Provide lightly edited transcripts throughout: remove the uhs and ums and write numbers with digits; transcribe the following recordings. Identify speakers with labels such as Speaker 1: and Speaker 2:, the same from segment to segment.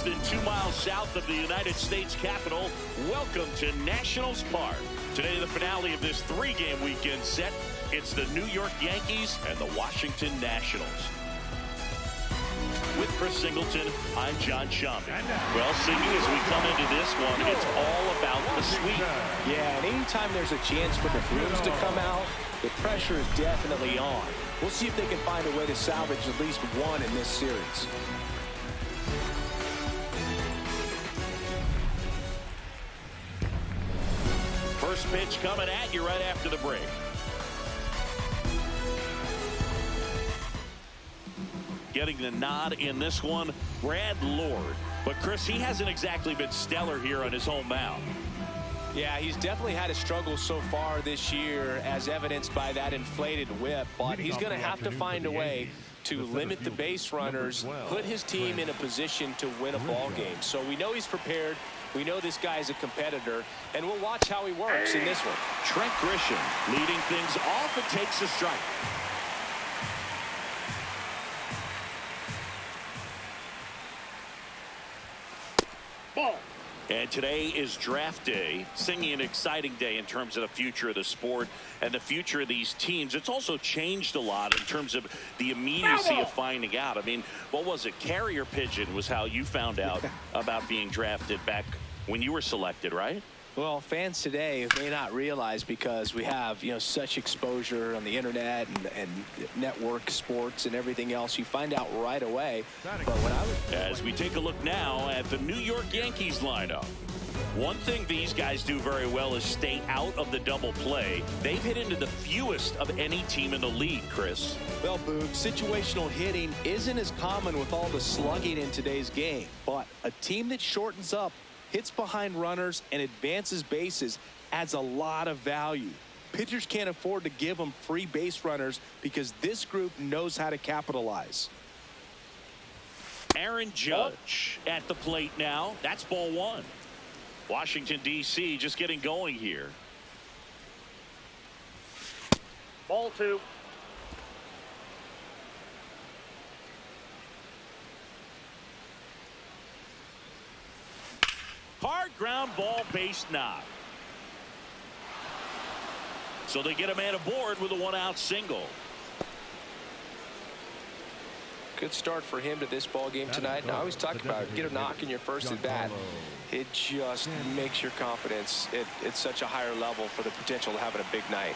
Speaker 1: than 2 miles south of the United States Capitol. Welcome to Nationals Park. Today, the finale of this 3-game weekend set. It's the New York Yankees and the Washington Nationals. With Chris Singleton, I'm John Shambi. Well, Singy, as we come into this one, it's all about the sweep.
Speaker 2: Yeah, and anytime there's a chance for the Brewers to come out, the pressure is definitely on. We'll see if they can find a way to salvage at least one in this series.
Speaker 1: First pitch coming at you right after the break. Getting the nod in this one, Brad Lord. But, Chris, he hasn't exactly been stellar here on his home mound.
Speaker 2: Yeah, he's definitely had a struggle so far this year, as evidenced by that inflated whip. But he's going to have to find a way to limit the base runners, put his team in a position to win a ball game. So we know he's prepared. We know this guy is a competitor, and we'll watch how he works in this one.
Speaker 1: Trent Grisham leading things off and takes a strike. Ball. And today is draft day. Singing an exciting day in terms of the future of the sport and the future of these teams. It's also changed a lot in terms of the immediacy of finding out. I mean, what was it? Carrier pigeon was how you found out about being drafted back when you were selected, right?
Speaker 2: Well, fans today may not realize, because we have, such exposure on the internet and network sports and everything else. You find out right away. But when I was...
Speaker 1: As we take a look now at the New York Yankees lineup. One thing these guys do very well is stay out of the double play. They've hit into the fewest of any team in the league, Chris.
Speaker 2: Well, Boog, situational hitting isn't as common with all the slugging in today's game. But a team that shortens up, hits behind runners, and advances bases adds a lot of value. Pitchers can't afford to give them free base runners because this group knows how to capitalize.
Speaker 1: Aaron Judge at the plate now. That's ball one. Washington, D.C. just getting going here.
Speaker 3: Ball two.
Speaker 1: Hard ground ball, base knock. So they get a man aboard with a 1-out single.
Speaker 2: Good start for him to this ball game tonight. Now, I always talk about it. Get a knock in your first at bat. It just makes your confidence at such a higher level for the potential of having a big night.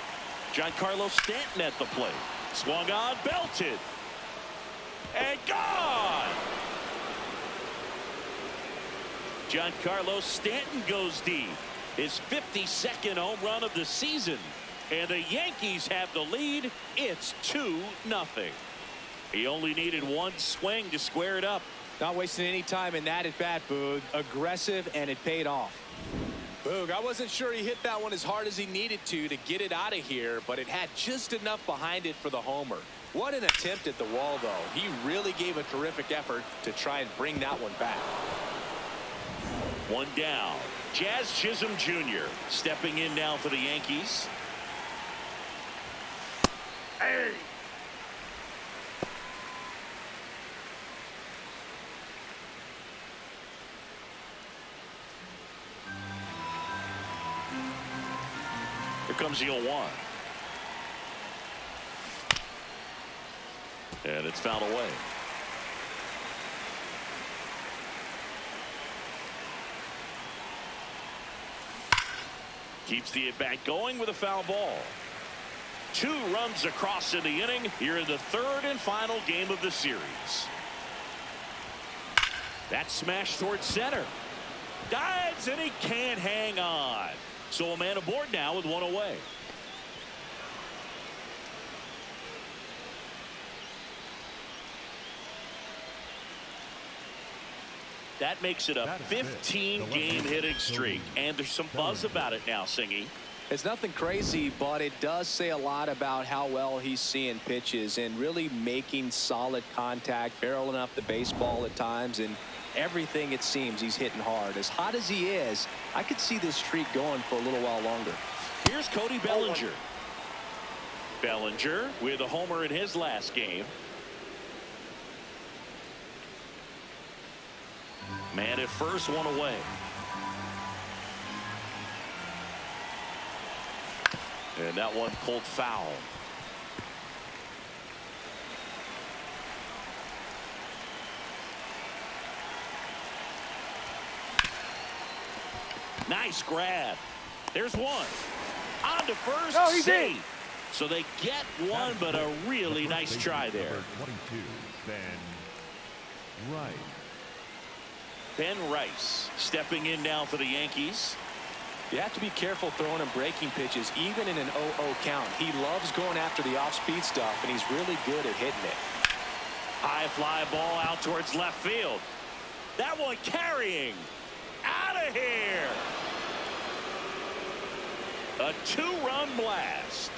Speaker 1: Giancarlo Stanton at the plate. Swung on, belted. And gone! Giancarlo Stanton goes deep. His 52nd home run of the season. And the Yankees have the lead. It's 2-0. He only needed one swing to square it up.
Speaker 2: Not wasting any time in that at bat, Boog. Aggressive, and it paid off. Boog, I wasn't sure he hit that one as hard as he needed to get it out of here, but it had just enough behind it for the homer. What an attempt at the wall, though. He really gave a terrific effort to try and bring that one back.
Speaker 1: One down. Jazz Chisholm Jr. stepping in now for the Yankees.
Speaker 3: Hey.
Speaker 1: Here comes the 0-1. And it's fouled away. Keeps the at-bat going with a foul ball. 2 runs across in the inning here in the 3rd and final game of the series. That smash towards center. Dives, and he can't hang on. So a man aboard now with one away. That makes it a 15-game hitting streak. And there's some buzz about it now, Singy.
Speaker 2: It's nothing crazy, but it does say a lot about how well he's seeing pitches and really making solid contact, barreling up the baseball at times, and everything it seems he's hitting hard. As hot as he is, I could see this streak going for a little while longer.
Speaker 1: Here's Cody Bellinger. Bellinger with a homer in his last game. Man at first, one away. And that one pulled foul. Nice grab. There's one. On to first.
Speaker 3: No, he's
Speaker 1: safe.
Speaker 3: in.
Speaker 1: So they get one, but a really nice try there.
Speaker 4: 22, Ben Rice.
Speaker 1: Ben Rice stepping in now for the Yankees.
Speaker 2: You have to be careful throwing him breaking pitches, even in an 0-0 count. He loves going after the off-speed stuff, and he's really good at hitting it.
Speaker 1: High fly ball out towards left field. That one carrying. Out of here. A two-run blast.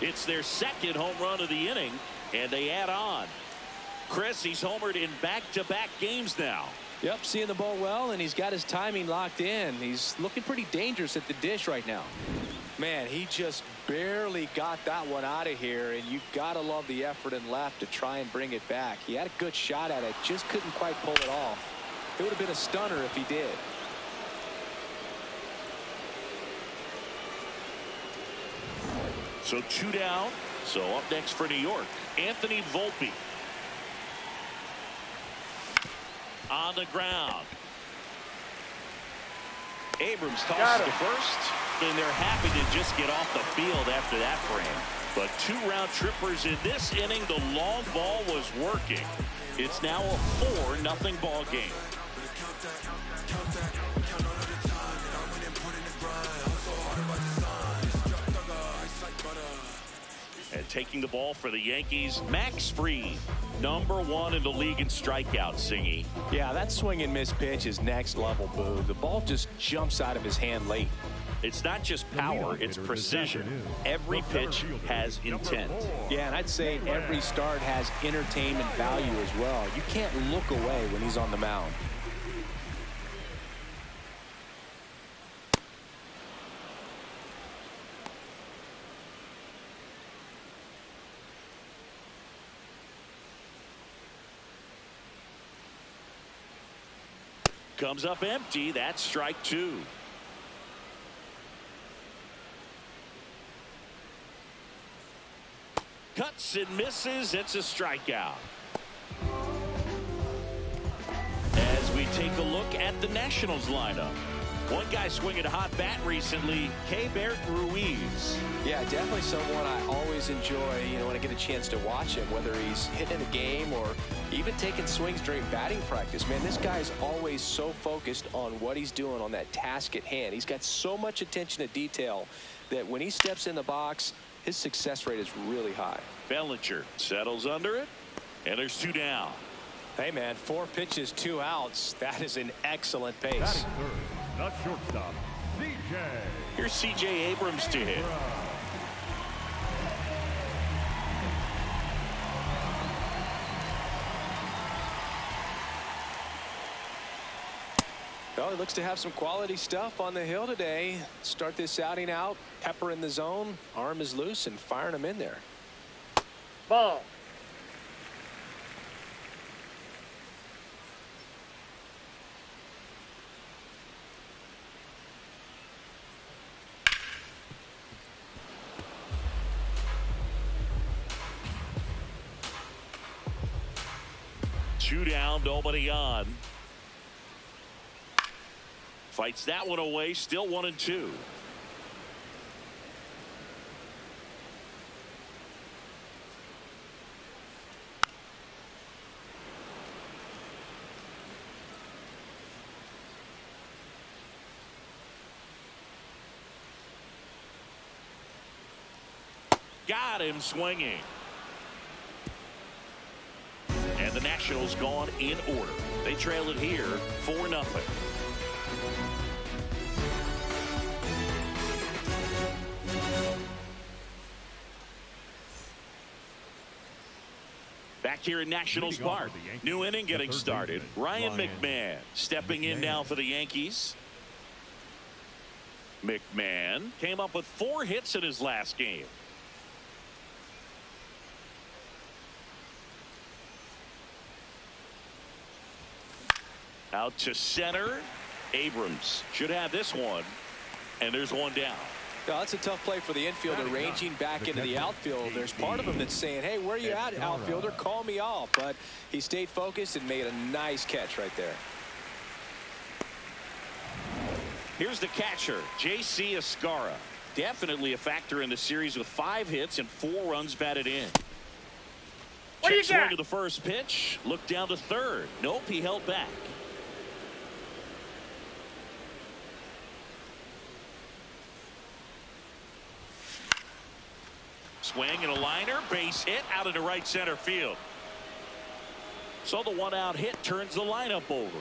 Speaker 1: It's their second home run of the inning, and they add on. Chris, he's homered in back-to-back games now.
Speaker 2: Yep, seeing the ball well, and he's got his timing locked in. He's looking pretty dangerous at the dish right now. Man, he just barely got that one out of here, and you gotta love the effort and left to try and bring it back. He had a good shot at it, just couldn't quite pull it off. It would have been a stunner if he did.
Speaker 1: So two down. So up next for New York, Anthony Volpe. On the ground. Abrams tosses to first, and they're happy to just get off the field after that frame. But two round trippers in this inning. The long ball was working. It's now a 4-0 ball game. And taking the ball for the Yankees, Max Fried, #1 in the league in strikeouts, Singy.
Speaker 2: Yeah, that swing and miss pitch is next level, Boog. The ball just jumps out of his hand late.
Speaker 1: It's not just power, it's precision. Every pitch has intent.
Speaker 2: Yeah, and I'd say every start has entertainment value as well. You can't look away when he's on the mound.
Speaker 1: Comes up empty. That's strike two. Cuts and misses. It's a strikeout. As we take a look at the Nationals lineup. One guy swinging a hot bat recently, Keibert Ruiz.
Speaker 2: Yeah, definitely someone I always enjoy, when I get a chance to watch him, whether he's hitting a game or even taking swings during batting practice. Man, this guy's always so focused on what he's doing on that task at hand. He's got so much attention to detail that when he steps in the box, his success rate is really high.
Speaker 1: Bellinger settles under it, and there's two down.
Speaker 2: Hey, man, 4 pitches, 2 outs. That is an excellent pace.
Speaker 4: Batting third, the shortstop, C.J.
Speaker 1: Here's C.J. Abrams to hit.
Speaker 2: Well, he looks to have some quality stuff on the hill today. Start this outing out, pepper in the zone, arm is loose, and firing him in there.
Speaker 3: Ball.
Speaker 1: Two down, nobody on. Fights that one away, still 1-2. Got him swinging. And the Nationals gone in order. They trail it here 4-0. Back here in Nationals Park. New inning getting started. Ryan McMahon stepping in now for the Yankees. McMahon came up with 4 hits in his last game. Out to center. Abrams should have this one. And there's one down.
Speaker 2: No, that's a tough play for the infielder, ranging back into the outfield. There's part of him that's saying, hey, where are you at, outfielder? Call me off. But he stayed focused and made a nice catch right there.
Speaker 1: Here's the catcher, J.C. Escarra. Definitely a factor in the series with 5 hits and 4 runs batted in.
Speaker 3: What do you
Speaker 1: Check swing
Speaker 3: got?
Speaker 1: to the first pitch. Look down to third. Nope, he held back. Swing and a liner, base hit out into right center field. So the 1-out hit turns the lineup over.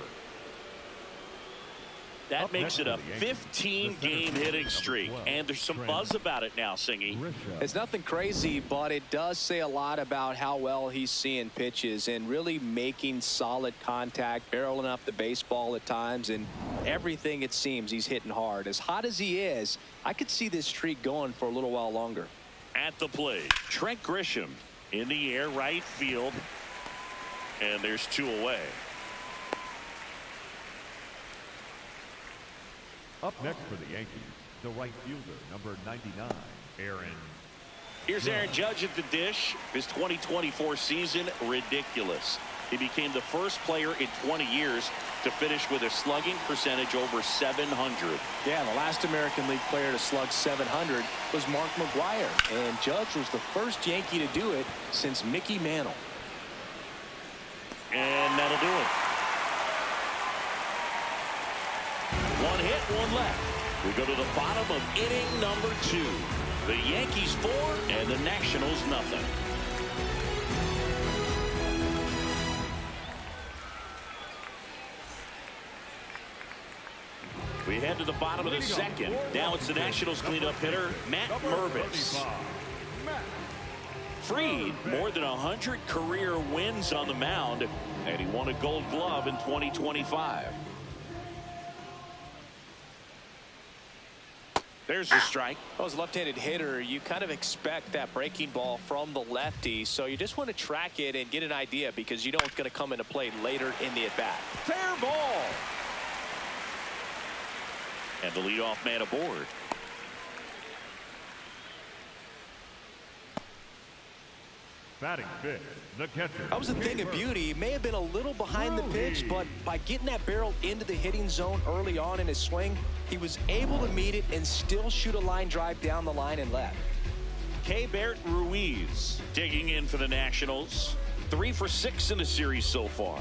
Speaker 1: That makes it a 15-game hitting streak, and there's some buzz about it now, Singy.
Speaker 2: It's nothing crazy, but it does say a lot about how well he's seeing pitches and really making solid contact, barreling up the baseball at times, and everything it seems he's hitting hard. As hot as he is, I could see this streak going for a little while longer.
Speaker 1: At the plate, Trent Grisham in the air, right field, and there's 2 away.
Speaker 4: Up next for the Yankees, the right fielder, number 99, Aaron.
Speaker 1: Here's Aaron Judge at the dish. His 2024 season, ridiculous. He became the first player in 20 years to finish with a slugging percentage over 700.
Speaker 2: Yeah, the last American League player to slug 700 was Mark McGwire, and Judge was the first Yankee to do it since Mickey Mantle.
Speaker 1: And that'll do it. 1 hit, 1 left. We go to the bottom of inning number 2. The Yankees 4 and the Nationals nothing. We head to the bottom of the second. Now it's the Nationals cleanup hitter, Matt Mervis. Freed more than 100 career wins on the mound, and he won a Gold Glove in 2025. There's the strike.
Speaker 2: Well, as a left-handed hitter, you kind of expect that breaking ball from the lefty, so you just want to track it and get an idea because you know it's going to come into play later in the at-bat.
Speaker 1: Fair ball. And the leadoff man aboard.
Speaker 4: Batting fifth, the catcher.
Speaker 2: That was a thing of beauty. He may have been a little behind the pitch, but by getting that barrel into the hitting zone early on in his swing, he was able to meet it and still shoot a line drive down the line and left.
Speaker 1: Keibert Ruiz digging in for the Nationals. 3 for 6 in the series so far.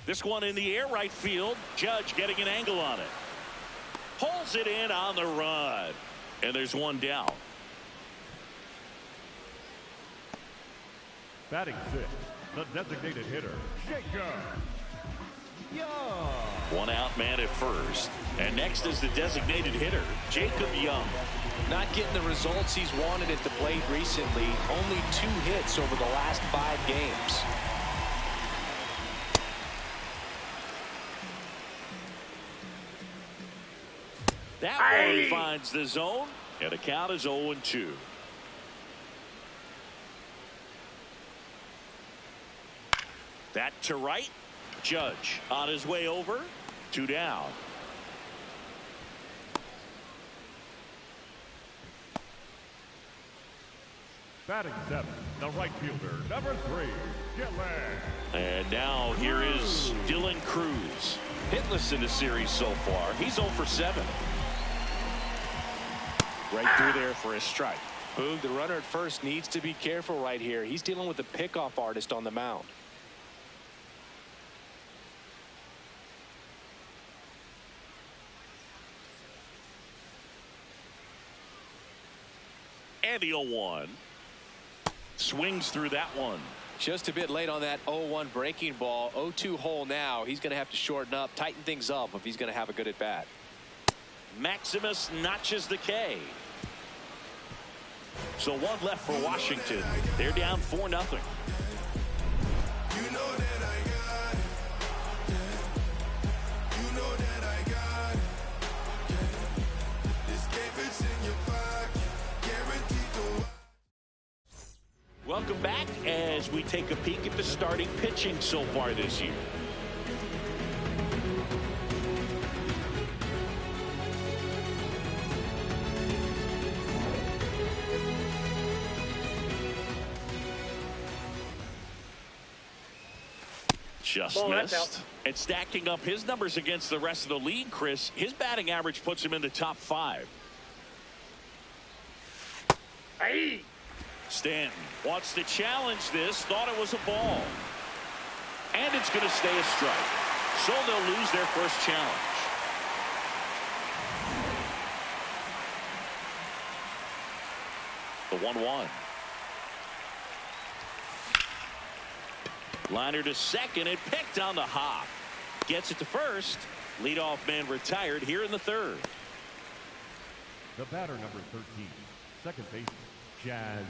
Speaker 1: This one in the air, right field. Judge getting an angle on it. Pulls it in on the run. And there's 1 down.
Speaker 4: Batting sixth, the designated hitter, Jacob Young.
Speaker 1: 1 out man at first. And next is the designated hitter, Jacob Young.
Speaker 2: Not getting the results he's wanted at the plate recently. Only 2 hits over the last 5 games.
Speaker 1: That one finds the zone, and the count is 0-2. That to right. Judge on his way over. 2 down.
Speaker 4: Batting seventh, the right fielder, number 3, Dylan.
Speaker 1: And now here is Dylan Cruz. Hitless in the series so far. He's 0 for 7. Right through there for a strike.
Speaker 2: Boog, the runner at first needs to be careful right here. He's dealing with a pickoff artist on the mound.
Speaker 1: And the 0-1. Swings through that one.
Speaker 2: Just a bit late on that 0-1 breaking ball. 0-2 hole now. He's going to have to shorten up, tighten things up if he's going to have a good at bat.
Speaker 1: Maximus notches the K. So one left for Washington. They're down 4-0. Welcome back as we take a peek at the starting pitching so far this year. Just missed. And stacking up his numbers against the rest of the league, Chris, his batting average puts him in the top 5.
Speaker 3: Hey.
Speaker 1: Stanton wants to challenge this, thought it was a ball. And it's going to stay a strike. So they'll lose their first challenge. The 1-1. Liner to second and picked on the hop. Gets it to first. Leadoff man retired here in the 3rd.
Speaker 4: The batter, number 13, second baseman, Jazz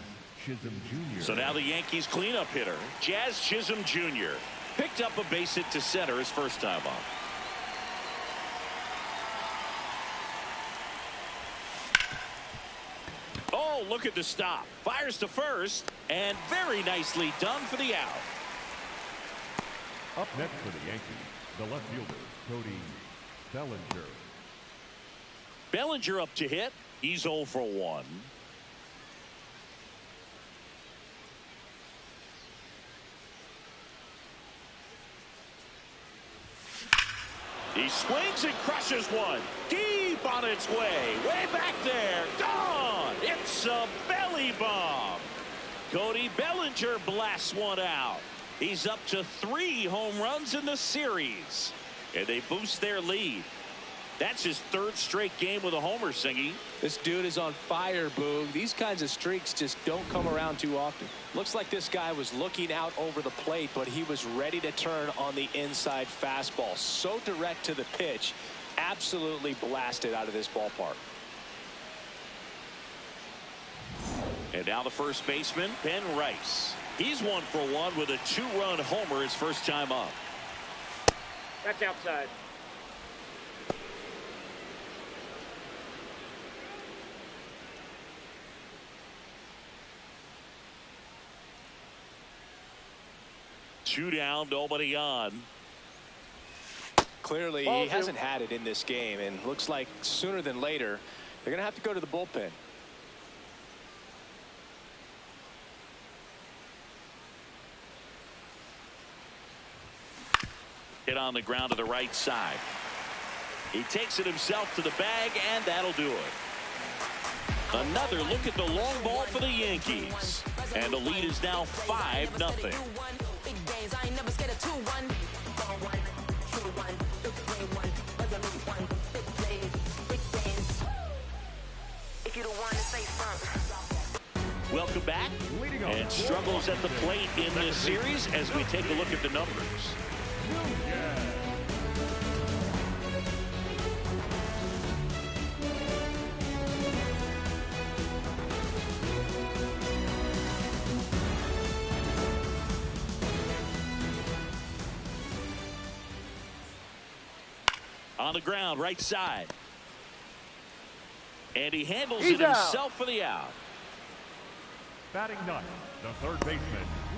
Speaker 4: Chisholm Jr.
Speaker 1: So now the Yankees cleanup hitter, Jazz Chisholm Jr. picked up a base hit to center his first time up. Oh, look at the stop. Fires to first, and very nicely done for the out.
Speaker 4: Up next for the Yankees, the left fielder, Cody Bellinger.
Speaker 1: Bellinger up to hit. He's 0 for 1. He swings and crushes one. Deep on its way. Way back there. Gone. It's a belly bomb. Cody Bellinger blasts one out. He's up to 3 home runs in the series. And they boost their lead. That's his 3rd straight game with a homer, Singy.
Speaker 2: This dude is on fire, Boog. These kinds of streaks just don't come around too often. Looks like this guy was looking out over the plate, but he was ready to turn on the inside fastball. So direct to the pitch. Absolutely blasted out of this ballpark.
Speaker 1: And now the first baseman, Ben Rice. He's 1 for 1 with a 2-run homer his first time up.
Speaker 3: That's outside.
Speaker 1: Two down, nobody on.
Speaker 2: Clearly, he hasn't had it in this game, and looks like sooner than later, they're going to have to go to the bullpen.
Speaker 1: Hit on the ground to the right side. He takes it himself to the bag, and that'll do it. Another look at the long ball for the Yankees. And the lead is now 5-0. Welcome back. And struggles at the plate in this series as we take a look at the numbers. On the ground, right side. And he handles it himself for the out.
Speaker 4: Batting ninth, the third baseman,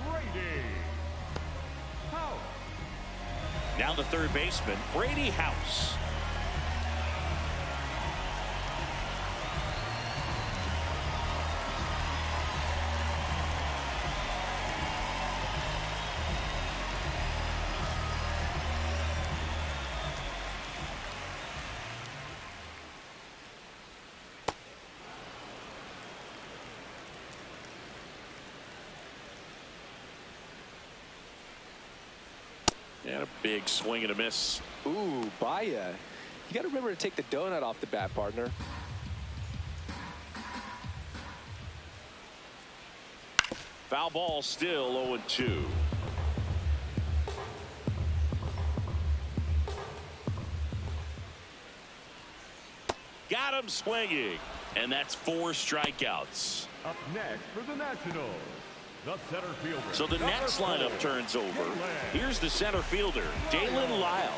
Speaker 4: Brady House.
Speaker 1: Now the third baseman, Brady House. And a big swing and a miss.
Speaker 2: Ooh, Baya. You got to remember to take the donut off the bat, partner.
Speaker 1: Foul ball, still 0-2. Got him swinging. And that's 4 strikeouts.
Speaker 4: Up next for the Nationals, the center fielder.
Speaker 1: So the next lineup turns over. Here's the center fielder, Dalen Lyle.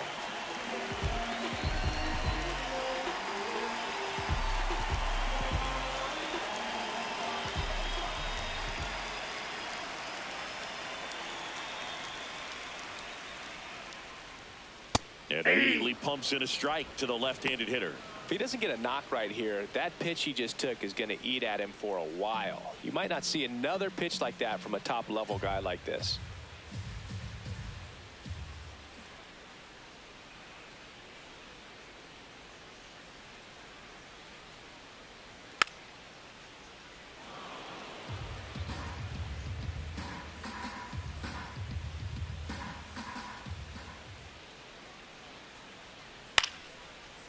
Speaker 1: And immediately pumps in a strike to the left-handed hitter.
Speaker 2: If he doesn't get a knock right here, that pitch he just took is going to eat at him for a while. You might not see another pitch like that from a top-level guy like this.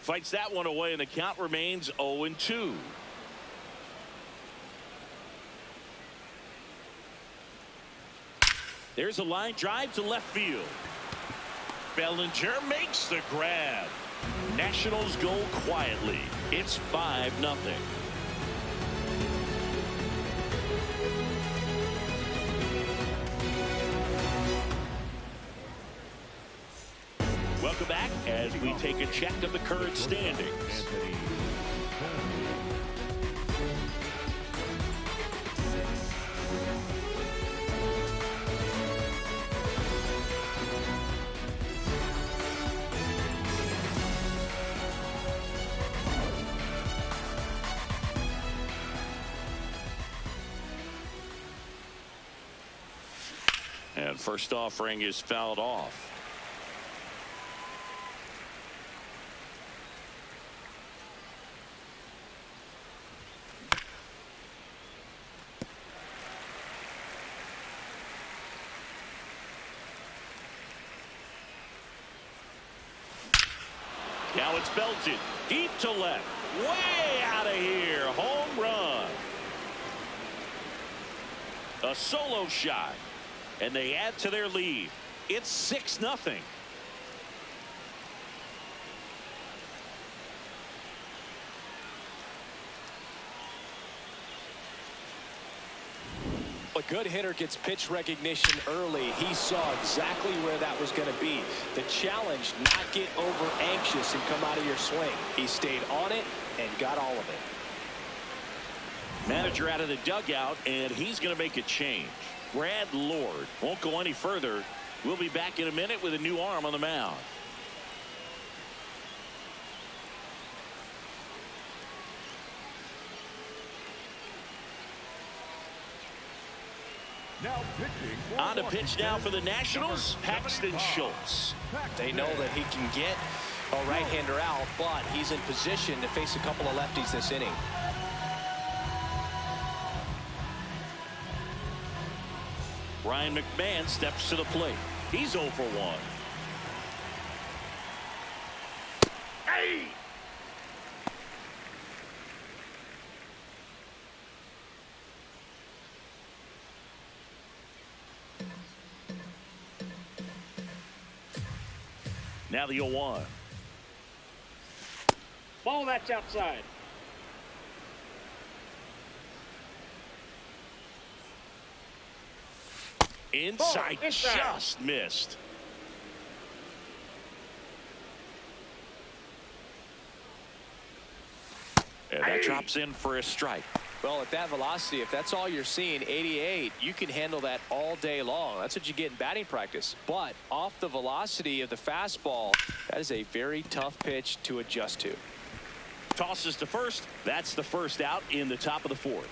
Speaker 1: Fights that one away, and the count remains 0-2. There's a line drive to left field. Bellinger makes the grab. Nationals go quietly. It's 5-0. Welcome back as we take a check of the current standings. And first offering is fouled off. Now it's belted deep to left, way out of here. Home run. A solo shot, and they add to their lead. It's 6-0.
Speaker 2: A good hitter gets pitch recognition early. He saw exactly where that was going to be. The challenge, not get over anxious and come out of your swing. He stayed on it and got all of it.
Speaker 1: Manager out of the dugout, and he's going to make a change. Brad Lord won't go any further. We'll be back in a minute with a new arm on the mound.
Speaker 4: Now pitching.
Speaker 1: On to pitch now for the Nationals, Paxton Schultz.
Speaker 2: They know that he can get a right-hander out, but he's in position to face a couple of lefties this inning.
Speaker 1: Ryan McMahon steps to the plate. He's 0 for 1. Hey! Now the 0-1.
Speaker 3: Ball, that's outside.
Speaker 1: Inside,
Speaker 3: Ball, inside.
Speaker 1: just missed. And that drops in for a strike.
Speaker 2: Well, at that velocity, if that's all you're seeing, 88, you can handle that all day long. That's what you get in batting practice. But off the velocity of the fastball, that is a very tough pitch to adjust to.
Speaker 1: Tosses to first. That's the first out in the top of the fourth.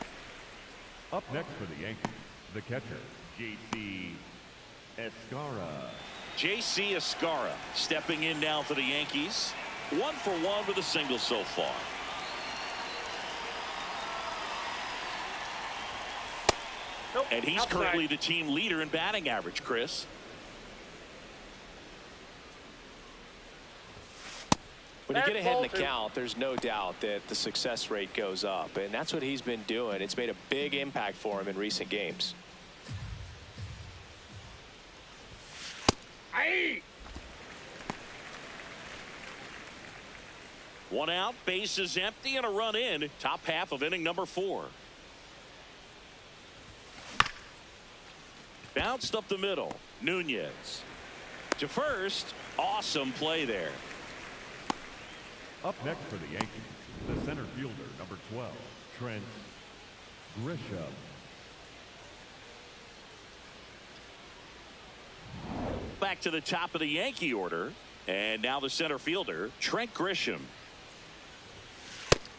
Speaker 4: Up next for the Yankees, the catcher, J.C. Escara.
Speaker 1: J.C. Escara stepping in now for the Yankees. 1 for 1 with a single so far.
Speaker 3: Nope,
Speaker 1: And he's
Speaker 3: outside.
Speaker 1: currently the team leader in batting average, Chris.
Speaker 2: When you get ahead in the
Speaker 3: Ball two.
Speaker 2: count, there's no doubt that the success rate goes up, and that's what he's been doing. It's made a big impact for him in recent games.
Speaker 3: Aye.
Speaker 1: 1 out, base is empty, and a run in. Top half of inning number 4. Bounced up the middle. Nunez to first. Awesome play there.
Speaker 4: Up next for the Yankees, the center fielder, number 12, Trent Grisham.
Speaker 1: Back to the top of the Yankee order. And now the center fielder, Trent Grisham.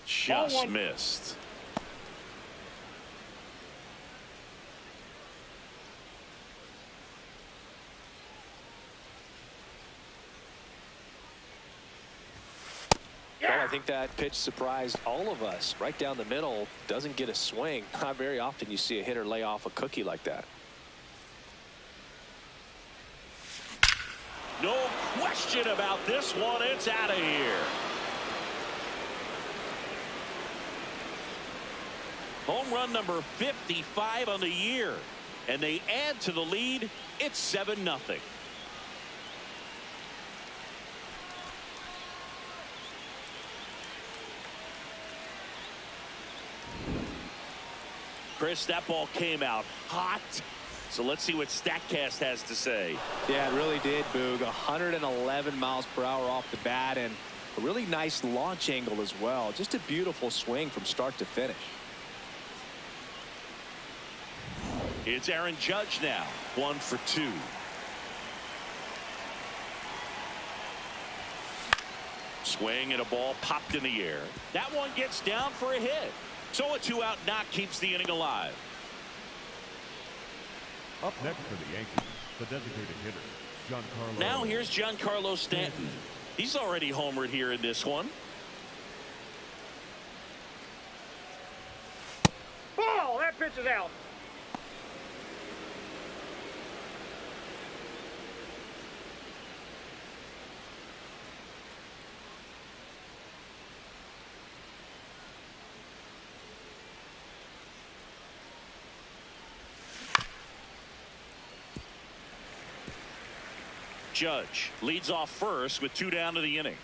Speaker 1: Just missed.
Speaker 2: Well, I think that pitch surprised all of us. Right down the middle, doesn't get a swing. Not very often you see a hitter lay off a cookie like that.
Speaker 1: No question about this one. It's out of here. Home run number 55 on the year. And they add to the lead. It's 7-0. Chris, that ball came out hot. So let's see what StatCast has to say.
Speaker 2: Yeah, it really did, Boog. 111 miles per hour off the bat, and a really nice launch angle as well. Just a beautiful swing from start to finish.
Speaker 1: It's Aaron Judge now, 1 for 2. Swing and a ball popped in the air. That one gets down for a hit. So a 2-out knock keeps the inning alive.
Speaker 4: Up next for the Yankees, the designated hitter, Giancarlo.
Speaker 1: Now here's Giancarlo Stanton. He's already homered here in this one.
Speaker 3: Ball! That pitch is out.
Speaker 1: Judge leads off first with 2 down to the inning.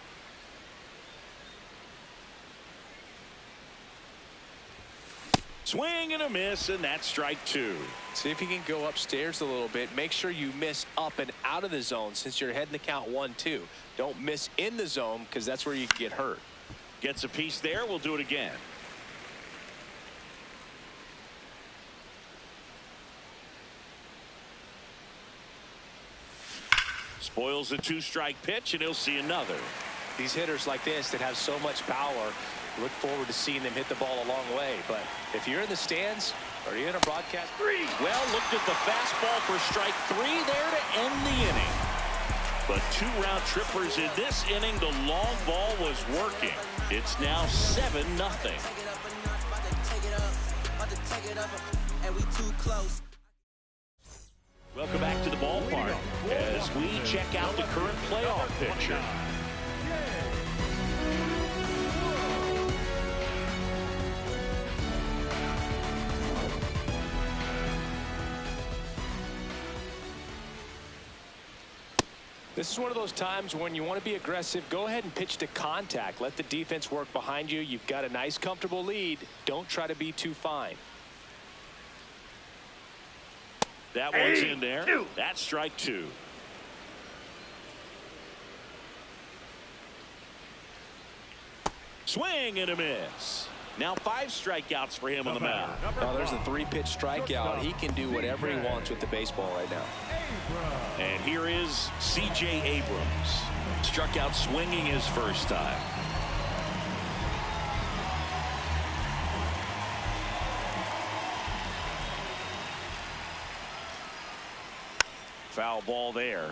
Speaker 1: Swing and a miss, and that's strike 2.
Speaker 2: See if you can go upstairs a little bit. Make sure you miss up and out of the zone since you're heading the count 1-2. Don't miss in the zone because that's where you can get hurt.
Speaker 1: Gets a piece there. We'll do it again. Spoils a 2-strike pitch, and he'll see another.
Speaker 2: These hitters like this that have so much power, look forward to seeing them hit the ball a long way. But if you're in the stands or you're in a broadcast,
Speaker 1: well, looked at the fastball for strike 3 there to end the inning. But 2 round trippers in this inning. The long ball was working. It's now 7-0. Welcome back to the ballpark as we check out the current playoff picture.
Speaker 2: This is one of those times when you want to be aggressive. Go ahead and pitch to contact. Let the defense work behind you. You've got a nice, comfortable lead. Don't try to be too fine.
Speaker 1: That one's in there. That's strike 2. Swing and a miss. Now 5 strikeouts for him on the mound.
Speaker 2: Oh, there's a 3-pitch strikeout. He can do whatever he wants with the baseball right now.
Speaker 1: And here is C.J. Abrams. Struck out swinging his first time. Foul ball there.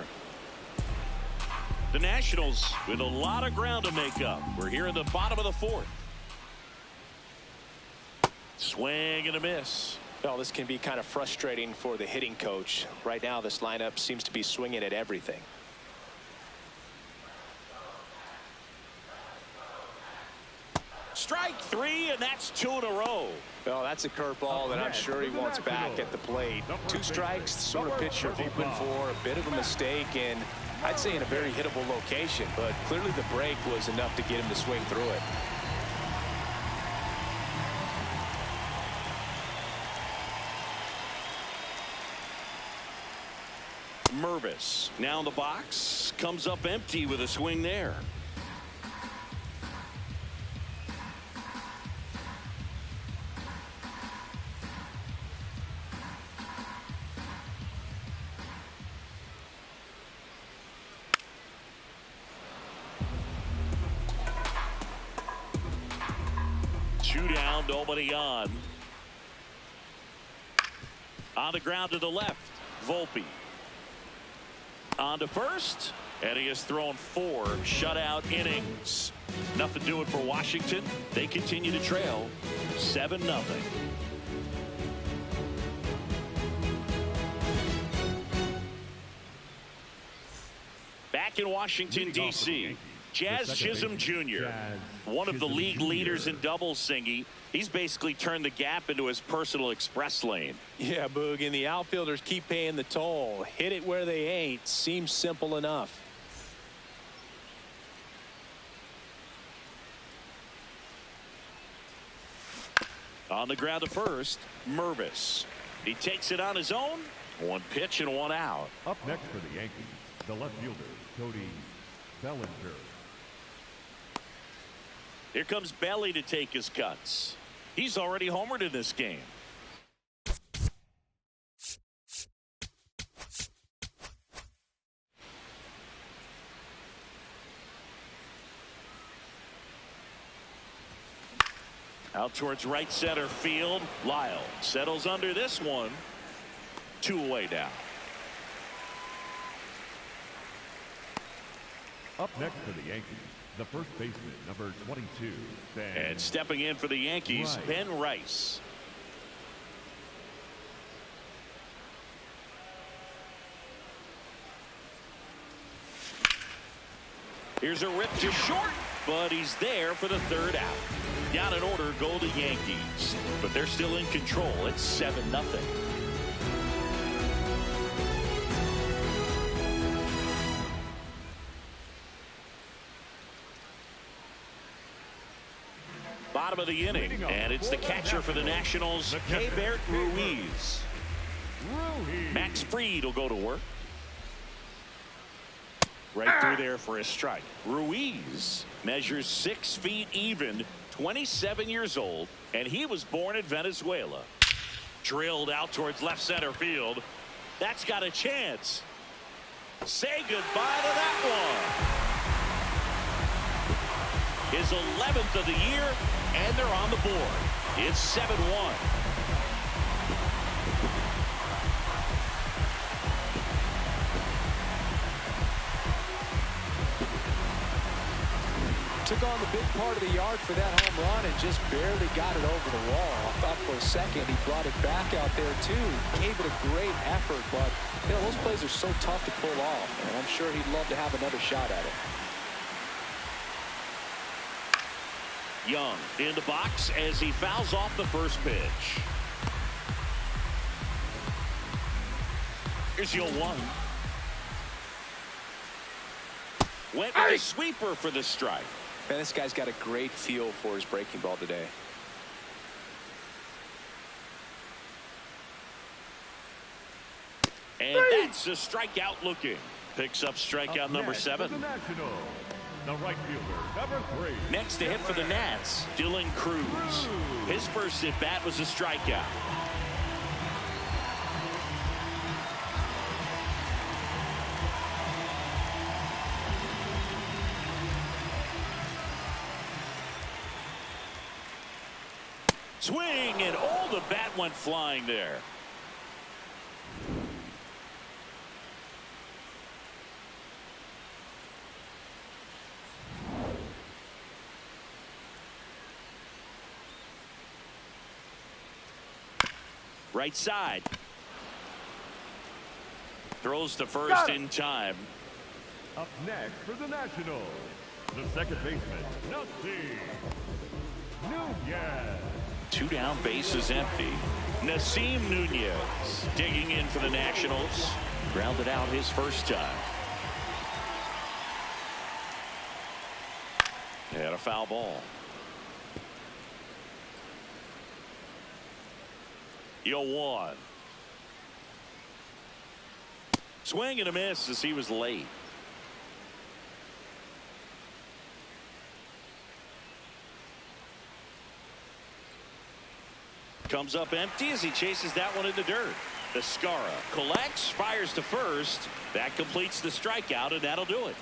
Speaker 1: The Nationals with a lot of ground to make up. We're here in the bottom of the 4th. Swing and a miss.
Speaker 2: Well, this can be kind of frustrating for the hitting coach. Right now, this lineup seems to be swinging at everything.
Speaker 1: Strike 3, and that's 2 in a row.
Speaker 2: Well, that's a curveball that I'm sure he wants back at the plate. 2 strikes, the sort of pitch you're hoping for. A bit of a mistake, and I'd say in a very hittable location. But clearly the break was enough to get him to swing through it.
Speaker 1: Mervis now in the box, comes up empty with a swing there. Two down, nobody on. On the ground to the left, Volpe. On to first, and he has thrown 4 shutout innings. Nothing doing for Washington. They continue to trail 7-0. Back in Washington, D.C., Jazz Chisholm Jr., one of the league leaders in double singing. He's basically turned the gap into his personal express lane.
Speaker 2: Yeah, Boog, and the outfielders keep paying the toll. Hit it where they ain't. Seems simple enough.
Speaker 1: On the ground to first, Mervis. He takes it on his own. 1 pitch and 1 out.
Speaker 4: Up next for the Yankees, the left fielder, Cody Bellinger.
Speaker 1: Here comes Belly to take his cuts. He's already homered in this game. Out towards right center field. Lyle settles under this one. 2 away now.
Speaker 4: Up next for the Yankees, the first baseman, number 22.
Speaker 1: And stepping in for the Yankees, Ben Rice. Here's a rip to short, but he's there for the 3rd out. Down in order go the Yankees, but they're still in control. It's 7-0. Bottom of the inning, and it's the catcher for the Nationals, Keibert Ruiz. Max Fried will go to work. Right through there for a strike. Ruiz measures 6 feet even, 27 years old, and he was born in Venezuela. Drilled out towards left center field. That's got a chance. Say goodbye to that one. His 11th of the year, and they're on the board. It's 7-1.
Speaker 2: Took on the big part of the yard for that home run and just barely got it over the wall. I thought for a second he brought it back out there too. Gave it a great effort, but you know, those plays are so tough to pull off, and I'm sure he'd love to have another shot at it.
Speaker 1: Young in the box as he fouls off the first pitch. Here's 0-1. Went with a sweeper for the strike.
Speaker 2: Man, this guy's got a great feel for his breaking ball today.
Speaker 1: And that's a strikeout looking. Picks up strikeout number 7.
Speaker 4: The right fielder, number 3.
Speaker 1: Next to hit for the Nats, Dylan Cruz. His first at bat was a strikeout. Swing, and all the bat went flying there. Right side. Throws to first in time.
Speaker 4: Up next for the Nationals, the second baseman, Nunez.
Speaker 1: 2 down, bases empty. Nasim Nunez digging in for the Nationals. Grounded out his first time. And a foul ball. 0-1. Swing and a miss as he was late. Comes up empty as he chases that one in the dirt. Escara collects, fires to first. That completes the strikeout, and that'll do it.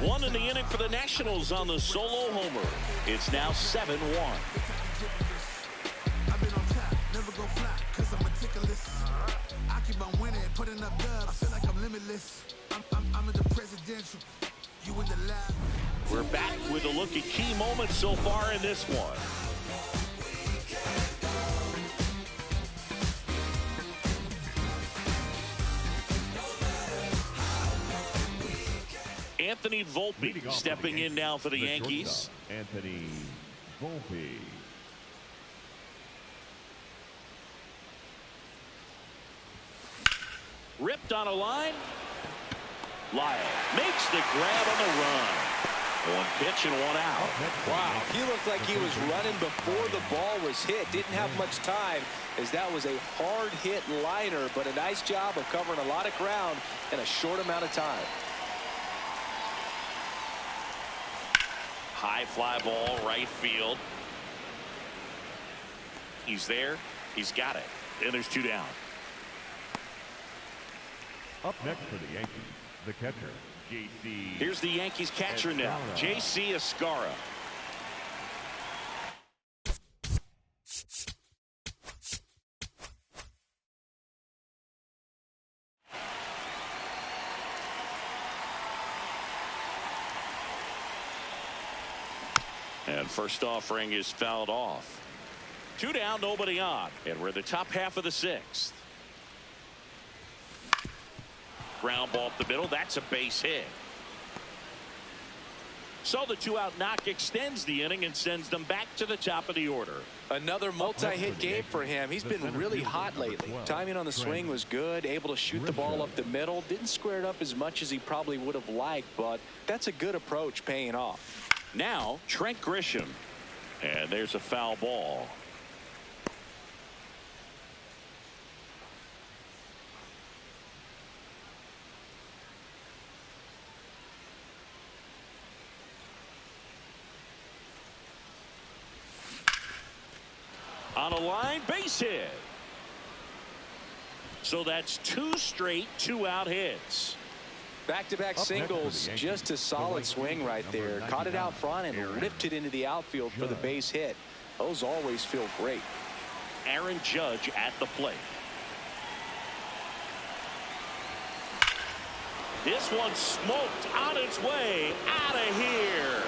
Speaker 1: One in the inning for the Nationals on the solo homer. It's now 7-1.
Speaker 5: I keep on winning, putting up dubs. I feel like I'm limitless. I'm in the presidential. You in the lab.
Speaker 1: We're back with a look at key moments so far in this one. Anthony Volpe stepping in now for the Yankees.
Speaker 4: Anthony Volpe.
Speaker 1: Ripped on a line. Lyle makes the grab on the run. One pitch and one out.
Speaker 2: Wow, he looked like he was running before the ball was hit. Didn't have much time, as that was a hard hit liner, but a nice job of covering a lot of ground in a short amount of time.
Speaker 1: High fly ball, right field. He's there. He's got it. And there's 2 down.
Speaker 4: Up next for the Yankees, the catcher, J.C.
Speaker 1: Here's the Yankees catcher now, J.C. Escara. And first offering is fouled off. 2 down, nobody on. And we're in the top half of the 6th. Ground ball up the middle. That's a base hit. So the 2-out knock extends the inning and sends them back to the top of the order.
Speaker 2: Another multi-hit game for him. He's been really hot lately. Timing on the swing was good. Able to shoot the ball up the middle. Didn't square it up as much as he probably would have liked, but that's a good approach, paying off.
Speaker 1: Now Trent Grisham. And there's a foul ball. On a line, base hit. So that's 2 straight 2-out hits.
Speaker 2: Back-to-back singles, just a solid swing right there. Caught it out front and ripped it into the outfield for the base hit. Those always feel great.
Speaker 1: Aaron Judge at the plate. This one smoked on its way out of here.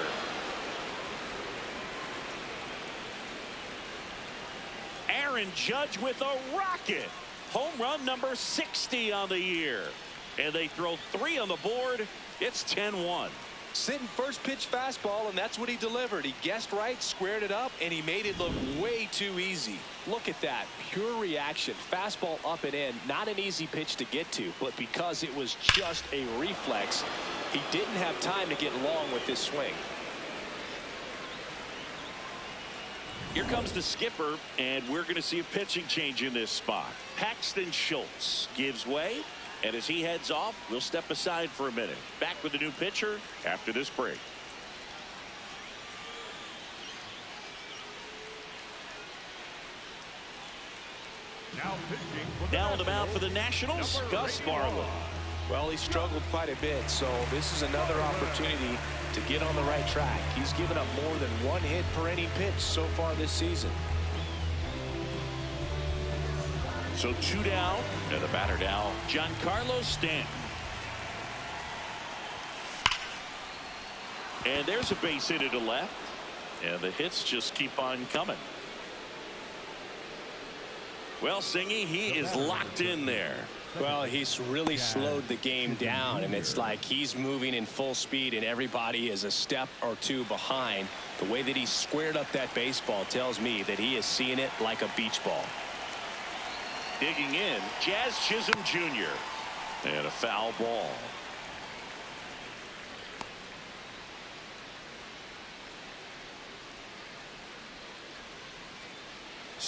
Speaker 1: Aaron Judge with a rocket. Home run number 60 on the year. And they throw 3 on the board. It's 10-1.
Speaker 2: Sitting first pitch fastball, and that's what he delivered. He guessed right, squared it up, and he made it look way too easy. Look at that. Pure reaction. Fastball up and in. Not an easy pitch to get to, but because it was just a reflex, he didn't have time to get long with this swing.
Speaker 1: Here comes the skipper, and we're going to see a pitching change in this spot. Paxton Schultz gives way, and as he heads off, we'll step aside for a minute. Back with the new pitcher after this break. Now on the mound for the Nationals, Gus Barlow.
Speaker 2: Well, he struggled quite a bit, so this is another opportunity to get on the right track. He's given up more than 1 hit per inning pitch so far this season.
Speaker 1: So 2 down, and the batter now, Giancarlo Stanton. And there's a base hit to left, and the hits just keep on coming. Well, Singy, he is locked in there.
Speaker 2: Well, he's really slowed the game down, and it's like he's moving in full speed and everybody is a step or 2 behind. The way that he squared up that baseball tells me that he is seeing it like a beach ball.
Speaker 1: Digging in, Jazz Chisholm Jr. And a foul ball.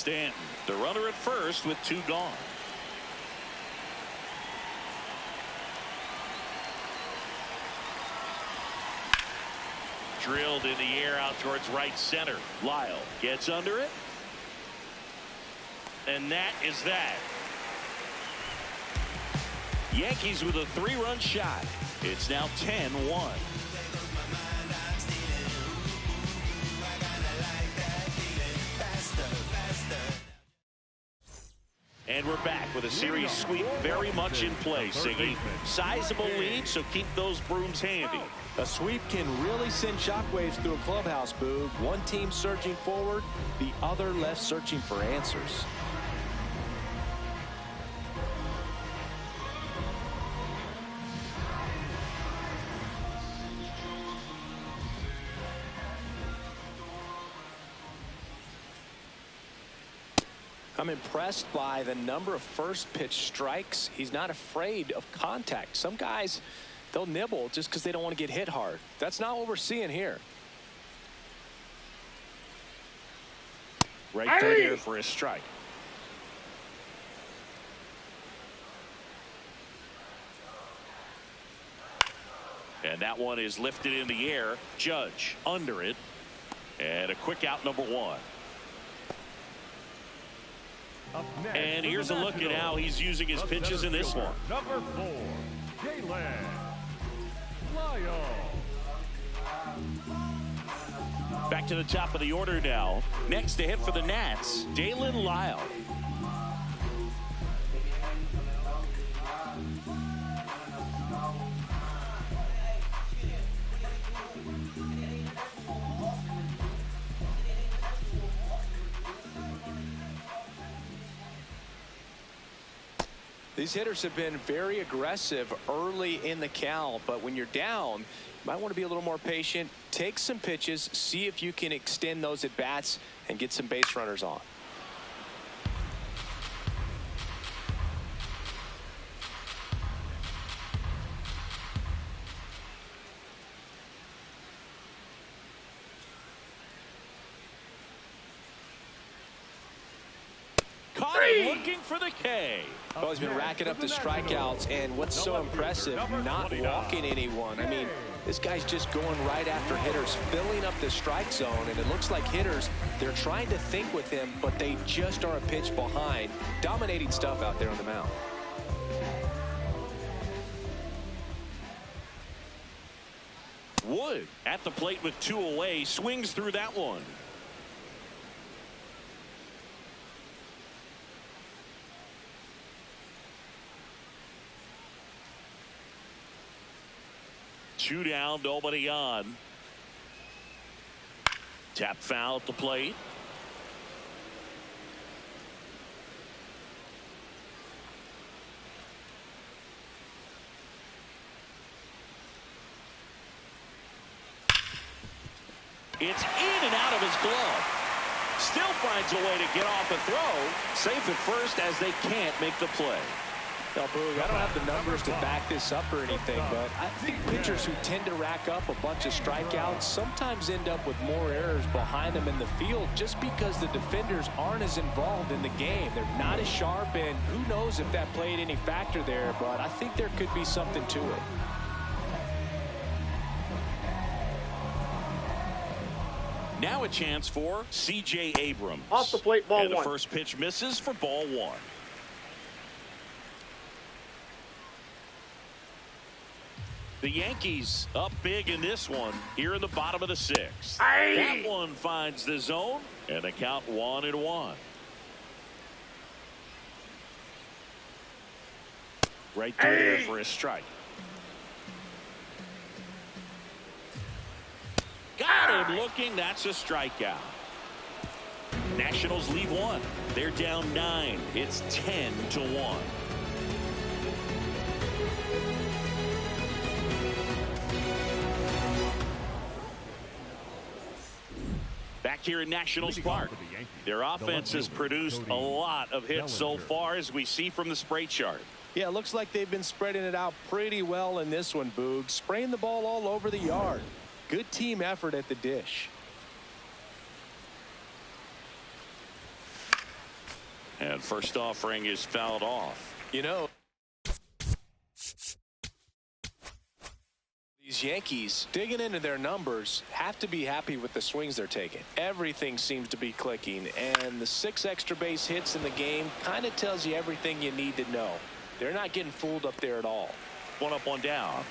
Speaker 1: Stanton, the runner at first with 2 gone. Drilled in the air out towards right center. Lyle gets under it. And that is that. Yankees with a 3-run shot. It's now 10-1. And we're back with a series sweep very much in play, Siggy. Sizable lead, so keep those brooms handy.
Speaker 2: A sweep can really send shockwaves through a clubhouse, Boog. One team surging forward, the other left searching for answers. I'm impressed by the number of first pitch strikes. He's not afraid of contact. Some guys, they'll nibble just because they don't want to get hit hard. That's not what we're seeing here.
Speaker 1: Right there for a strike. And that one is lifted in the air. Judge under it. And a quick out, number 1. And here's a look at how he's using his pitches in this one.
Speaker 4: Number 4, Jalen Lyle.
Speaker 1: Back to the top of the order now. Next to hit for the Nats, Jalen Lyle.
Speaker 2: These hitters have been very aggressive early in the count, but when you're down, you might want to be a little more patient. Take some pitches, see if you can extend those at bats and get some base runners on.
Speaker 1: Caught it looking for the K.
Speaker 2: Well, he's been racking up the strikeouts, and what's so impressive, not walking anyone. I mean, this guy's just going right after hitters, filling up the strike zone, and it looks like hitters, they're trying to think with him, but they just are a pitch behind. Dominating stuff out there on the mound.
Speaker 1: Wood at the plate with 2 away, swings through that one. Two down, nobody on. Tap foul at the plate. It's in and out of his glove. Still finds a way to get off a throw. Safe at first as they can't make the play.
Speaker 2: Now, Boog, I don't have the numbers to back this up or anything, but I think pitchers who tend to rack up a bunch of strikeouts sometimes end up with more errors behind them in the field just because the defenders aren't as involved in the game. They're not as sharp, and who knows if that played any factor there, but I think there could be something to it.
Speaker 1: Now a chance for C.J. Abrams.
Speaker 3: Off the plate, ball
Speaker 1: and
Speaker 3: 1.
Speaker 1: The first pitch misses for ball 1. The Yankees up big in this one here in the bottom of the 6th. That one finds the zone, and the count 1-1. Right through there for a strike. Got him looking. That's a strikeout. Nationals lead 1. They're down 9. It's 10-1. Back here in Nationals Park, their offense has produced a lot of hits so far, as we see from the spray chart.
Speaker 2: Yeah, it looks like they've been spreading it out pretty well in this one, Boog. Spraying the ball all over the yard. Good team effort at the dish.
Speaker 1: And first offering is fouled off.
Speaker 2: You know, these Yankees digging into their numbers have to be happy with the swings they're taking. Everything seems to be clicking, and the 6 extra base hits in the game kind of tells you everything you need to know. They're not getting fooled up there at all.
Speaker 1: 1 up, 1 down.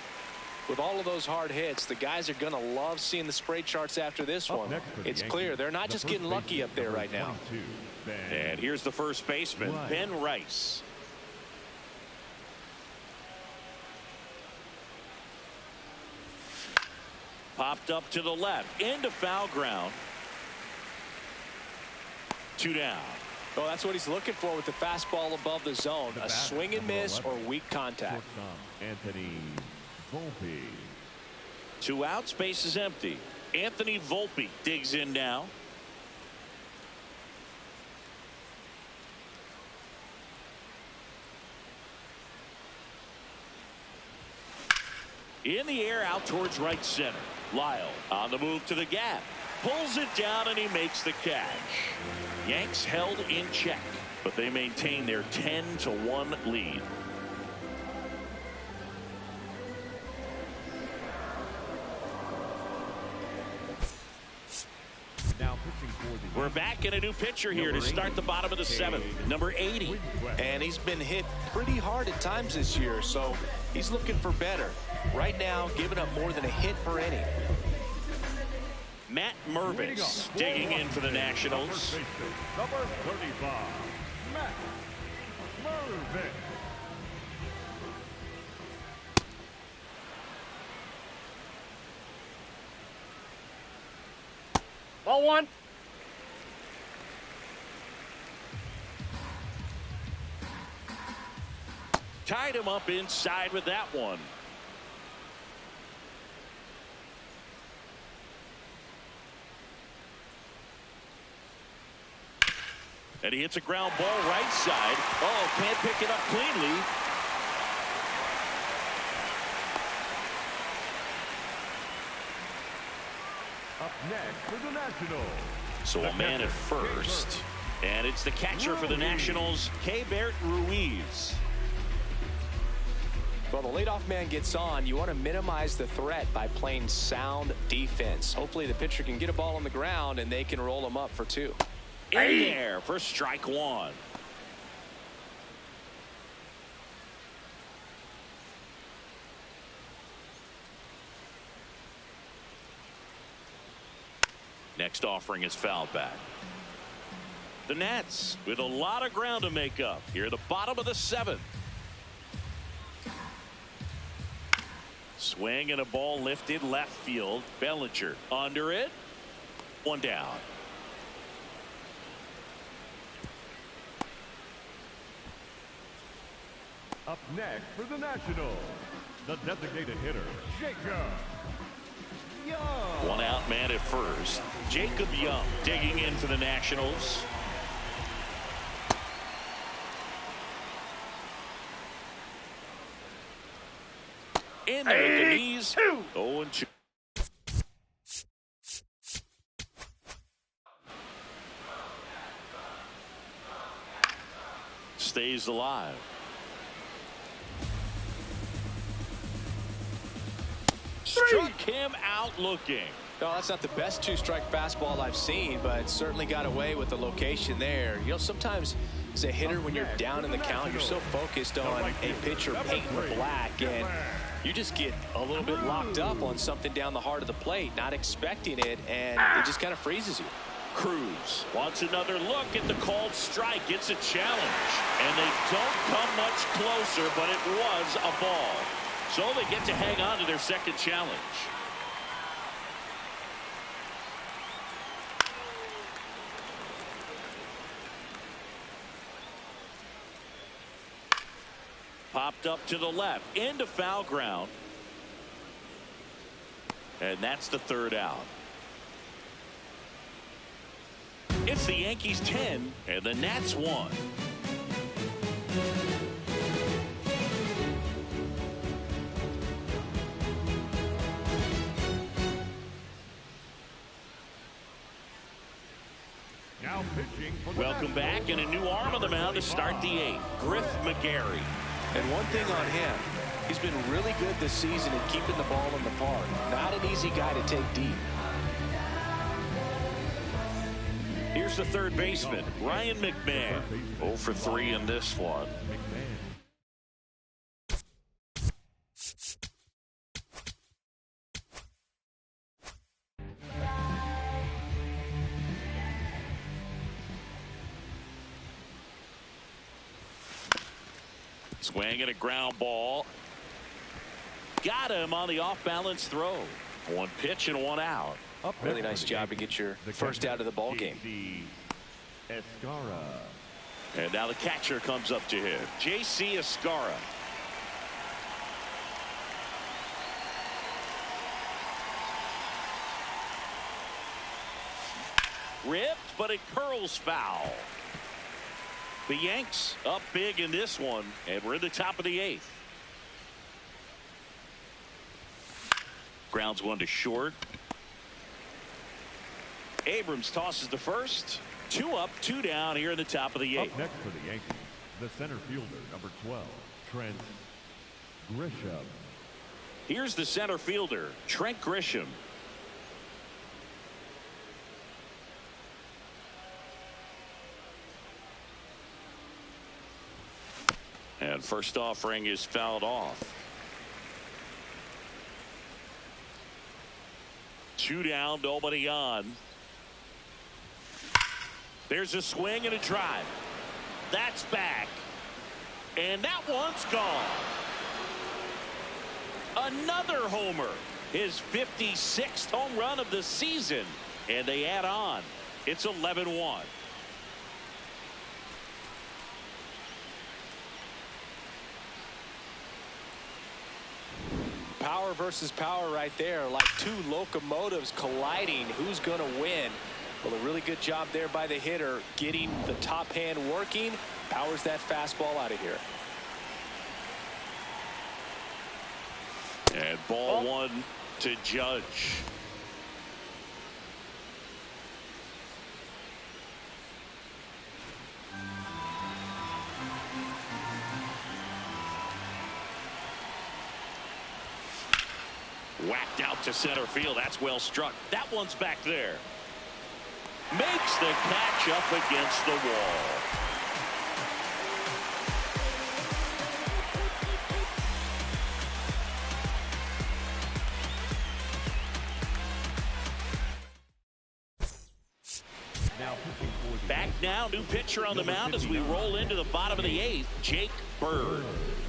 Speaker 2: With all of those hard hits, the guys are going to love seeing the spray charts after this one. It's clear they're not just getting lucky up there right now.
Speaker 1: And here's the first baseman, Ben Rice. Popped up to the left, into foul ground. 2 down.
Speaker 2: Well, that's what he's looking for with the fastball above the zone. A swing and miss or weak contact.
Speaker 4: Anthony Volpe.
Speaker 1: 2 outs, base is empty. Anthony Volpe digs in now. In the air, out towards right center. Lyle on the move to the gap. Pulls it down and he makes the catch. Yanks held in check, but they maintain their 10-1 lead.
Speaker 4: Now pitching for the
Speaker 1: We're back in a new pitcher here to start the bottom of the 7th. Number 80.
Speaker 2: And he's been hit pretty hard at times this year, so he's looking for better. Right now, giving up more than a hit per inning.
Speaker 1: Matt Mervis digging in for the Nationals.
Speaker 4: Number 35, Matt Mervis.
Speaker 3: Ball 1.
Speaker 1: Tied him up inside with that one. And he hits a ground ball right side. Oh, can't pick it up cleanly.
Speaker 4: Up next for the Nationals.
Speaker 1: So a man at first. And it's the catcher for the Nationals, Keibert Ruiz.
Speaker 2: Well, the leadoff man gets on. You want to minimize the threat by playing sound defense. Hopefully the pitcher can get a ball on the ground and they can roll him up for 2.
Speaker 1: In there for strike 1. Next offering is fouled back. The Nats with a lot of ground to make up here at the bottom of the 7th. Swing and a ball lifted left field. Bellinger under it. 1 down.
Speaker 4: Up next for the Nationals, the designated hitter, Jacob Young.
Speaker 1: 1 out man at first. Jacob Young digging in for the Nationals. In there at the knees. 0-2. Stays alive. Struck him out looking.
Speaker 2: No, that's not the best 2-strike fastball I've seen, but certainly got away with the location there. You know, sometimes as a hitter, when you're down in the count, you're so focused on a pitcher painting the black, and you just get a little bit locked up on something down the heart of the plate, not expecting it, and it just kind of freezes you.
Speaker 1: Cruz wants another look at the called strike. It's a challenge, and they don't come much closer, but it was a ball. So they get to hang on to their second challenge. Popped up to the left into foul ground. And that's the 3rd out. It's the Yankees 10 and the Nats 1.
Speaker 4: Now pitching
Speaker 1: Welcome back, and a new arm on the mound to start the 8th. Griff McGarry.
Speaker 2: And one thing on him, he's been really good this season at keeping the ball in the park. Not an easy guy to take deep.
Speaker 1: Here's the third baseman, Ryan McMahon. 0 for 3 in this one. Swing and a ground ball. Got him on the off-balance throw. 1 pitch and 1 out.
Speaker 2: Really nice job to get your first out of the ball game.
Speaker 1: And now the catcher comes up to him, J.C. Escara. Ripped, but it curls foul. The Yanks up big in this one, and we're in the top of the 8th. Grounds 1 to short. Abrams tosses to first. 2 up, 2 down here in the top of the 8th.
Speaker 4: Up next for the Yankees, the center fielder, number 12, Trent Grisham.
Speaker 1: Here's the center fielder, Trent Grisham. And first offering is fouled off. 2 down, nobody on. There's a swing and a drive. That's back. And that one's gone. Another homer. His 56th home run of the season. And they add on. It's 11-1.
Speaker 2: Power versus power right there, like 2 locomotives colliding. Who's going to win? Well, a really good job there by the hitter, getting the top hand working. Powers that fastball out of here.
Speaker 1: And ball 1 to Judge. Whacked out to center field. That's well struck. That one's back there. Makes the catch up against the wall. Back now, new pitcher on the mound as we roll into the bottom of the 8th, Jake Bird.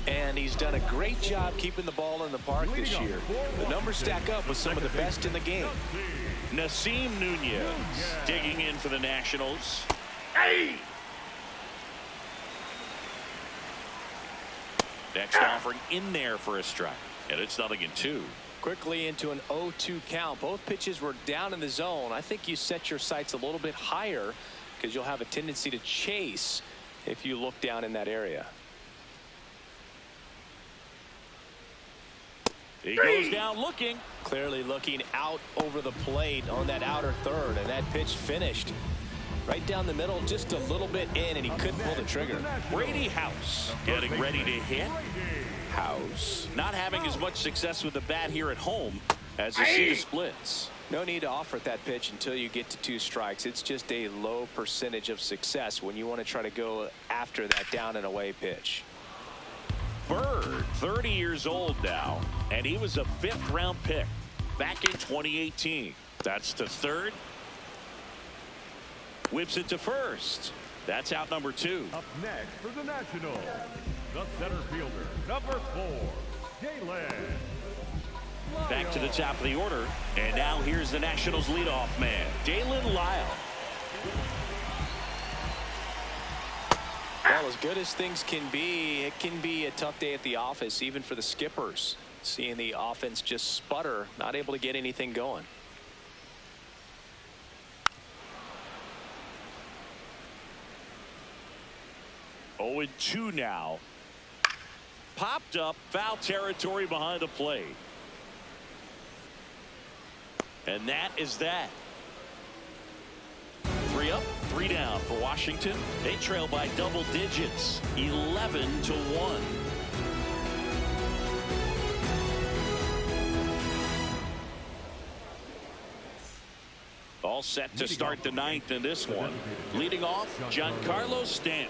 Speaker 2: And he's done a great job keeping the ball in the park this year. The numbers stack up with some of the best in the game.
Speaker 1: Nasim Nunez digging in for the Nationals. Next offering in there for a strike. And it's 0-2.
Speaker 2: Quickly into an 0-2 count. Both pitches were down in the zone. I think you set your sights a little bit higher because you'll have a tendency to chase if you look down in that area.
Speaker 1: He goes down looking.
Speaker 2: Clearly looking out over the plate on that outer third, and that pitch finished right down the middle, just a little bit in, and he couldn't pull the trigger.
Speaker 1: Brady House getting ready to hit. House not having as much success with the bat here at home as the sea splits.
Speaker 2: No need to offer at that pitch until you get to 2 strikes. It's just a low percentage of success when you want to try to go after that down and away pitch.
Speaker 1: Bird, 30 years old now, and he was a 5th-round pick back in 2018. That's to third. Whips it to first. That's out number 2.
Speaker 4: Up next for the Nationals, the center fielder, number 4, Galen.
Speaker 1: Back to the top of the order, and now here's the Nationals leadoff man, Dalen Lyle.
Speaker 2: Well, as good as things can be, it can be a tough day at the office, even for the skippers. Seeing the offense just sputter, not able to get anything going.
Speaker 1: Oh, 2 now. Popped up, foul territory behind the plate. And that is that. 3 up. 3 down for Washington. They trail by double digits, 11-1. All set to start the 9th in this one. Leading off, Giancarlo Stanton.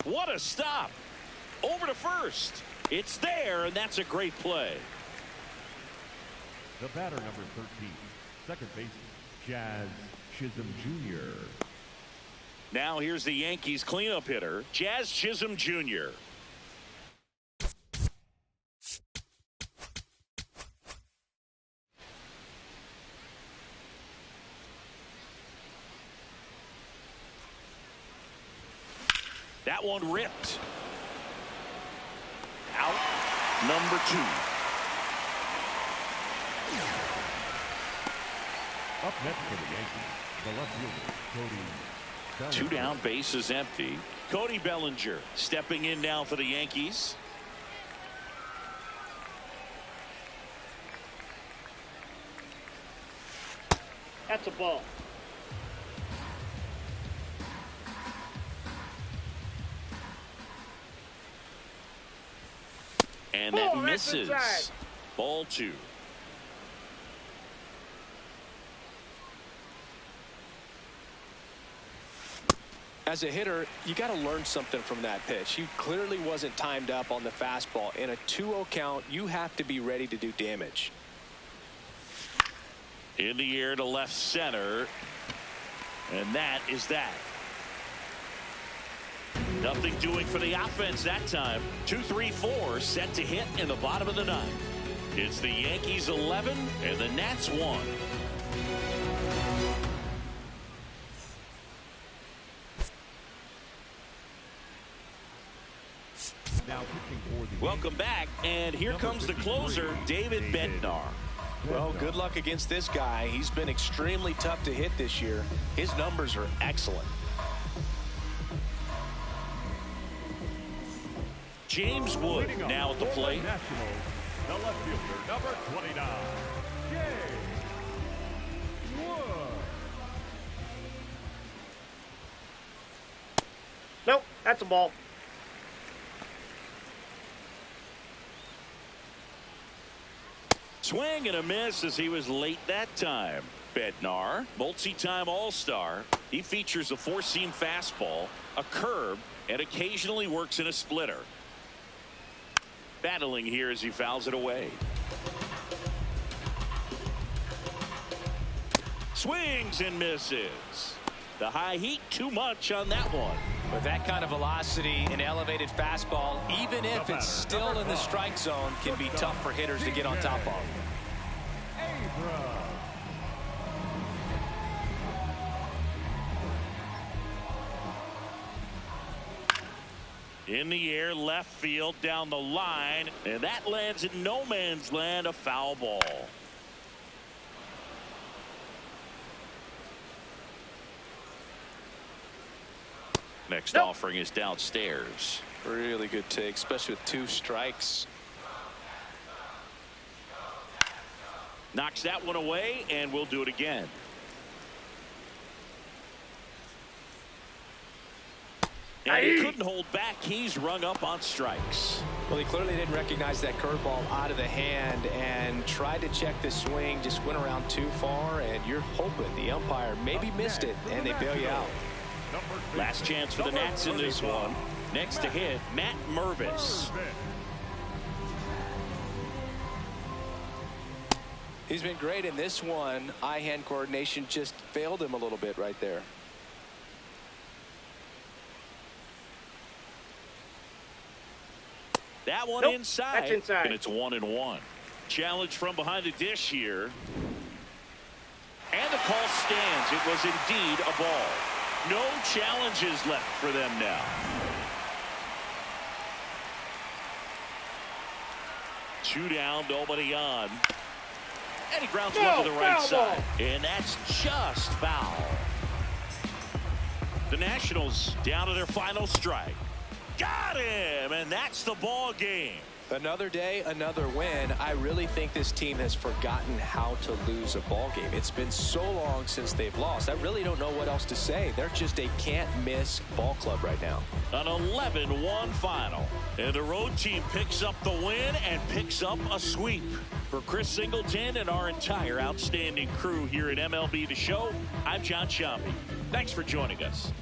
Speaker 1: What a stop. Over to first. It's there, and that's a great play.
Speaker 4: The batter, number 13, second baseman, Jazz Chisholm Jr.
Speaker 1: Now here's the Yankees cleanup hitter, Jazz Chisholm Jr. That one ripped. Out. Number 2.
Speaker 4: Up next for the Yankees, the left fielder, Cody Bellinger.
Speaker 1: 2 down, base is empty. Cody Bellinger stepping in now for the Yankees.
Speaker 3: That's a ball.
Speaker 1: And that misses. Ball 2.
Speaker 2: As a hitter, you got to learn something from that pitch. He clearly wasn't timed up on the fastball. In a 2-0 count, you have to be ready to do damage.
Speaker 1: In the air to left center. And that is that. Nothing doing for the offense that time. 2-3-4 set to hit in the bottom of the 9th. It's the Yankees 11 and the Nats 1. Welcome back, and here comes the closer, David Bednar.
Speaker 2: Well, good luck against this guy. He's been extremely tough to hit this year. His numbers are excellent.
Speaker 1: James Wood now at the plate.
Speaker 4: The left fielder, number 29, James Wood.
Speaker 3: Nope, that's a ball.
Speaker 1: Swing and a miss as he was late that time. Bednar, multi-time All-Star. He features a 4-seam fastball, a curve, and occasionally works in a splitter. Battling here as he fouls it away. Swings and misses. The high heat too much on that one.
Speaker 2: With that kind of velocity, an elevated fastball, even if it's still in the strike zone, can be tough for hitters to get on top of.
Speaker 1: In the air, left field, down the line, and that lands in no man's land, a foul ball. Next offering is downstairs.
Speaker 2: Really good take, especially with 2 strikes.
Speaker 1: Knocks that one away, and we'll do it again. And he couldn't hold back. He's rung up on strikes.
Speaker 2: Well, he clearly didn't recognize that curveball out of the hand and tried to check the swing, just went around too far, and you're hoping the umpire maybe missed it, and they bail you out.
Speaker 1: Last chance for the Nats in this one. Next to hit, Matt Mervis.
Speaker 2: He's been great in this one. Eye-hand coordination just failed him a little bit right there.
Speaker 1: That one inside.
Speaker 3: That's inside.
Speaker 1: And it's 1-1. Challenge from behind the dish here. And the call stands. It was indeed a ball. No challenges left for them now. 2 down, nobody on. And he grounds one to the right side. And that's just foul. The Nationals down to their final strike. Got him, and that's the ball game.
Speaker 2: Another day, another win. I really think this team has forgotten how to lose a ball game. It's been so long since they've lost. I really don't know what else to say. They're just a can't-miss ball club right now.
Speaker 1: An 11-1 final. And the road team picks up the win and picks up a sweep. For Chris Singleton and our entire outstanding crew here at MLB The Show, I'm John Sciambi. Thanks for joining us.